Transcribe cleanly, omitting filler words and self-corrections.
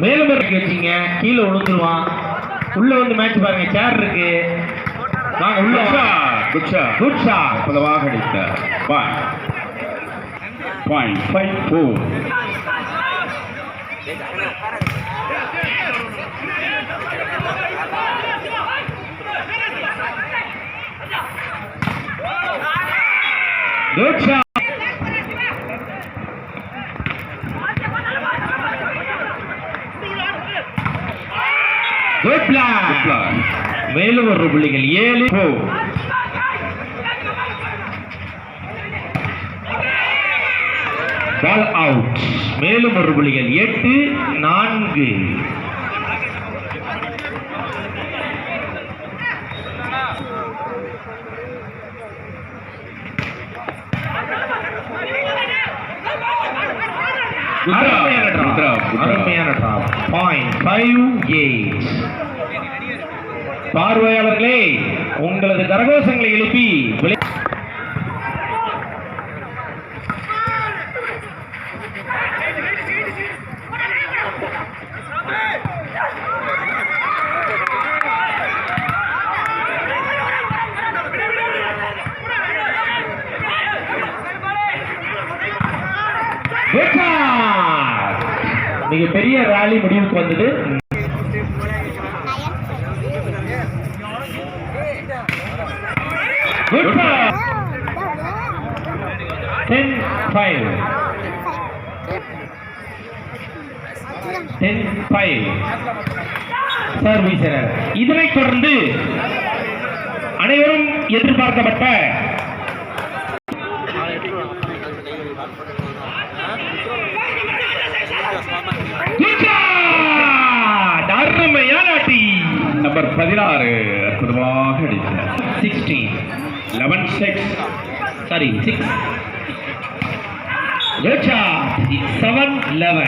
மேலும் வச்சீங்க கீழே விழுந்துருவான். உள்ள வந்து மேட்ச் பாருங்க, சேர் இருக்கு. வாங்க உள்ள. குட் ஷாட் பலவாக அடித்த point 5-4. Good shot. Good plan. மேலும் ஒரு புள்ளிகள் 7-4. Ball out. மேலும் ஒரு புள்ளிகள் 8-4. அருமையான டிராப். பாயிண்ட் 5-8. பார்வையாளர்களே, உங்களது கரகோஷங்களை எழுப்பி மிகப்பெரிய ராலி முடிவுக்கு வந்தது. Good ball. 10-5 service error. இதனைத் தொடர்ந்து அனைவரும் எதிர்பார்க்கப்பட்ட அருமையான நம்பர் 16 அற்புதமாக அடித்தார். 11-6. சாரி 6. 7-11.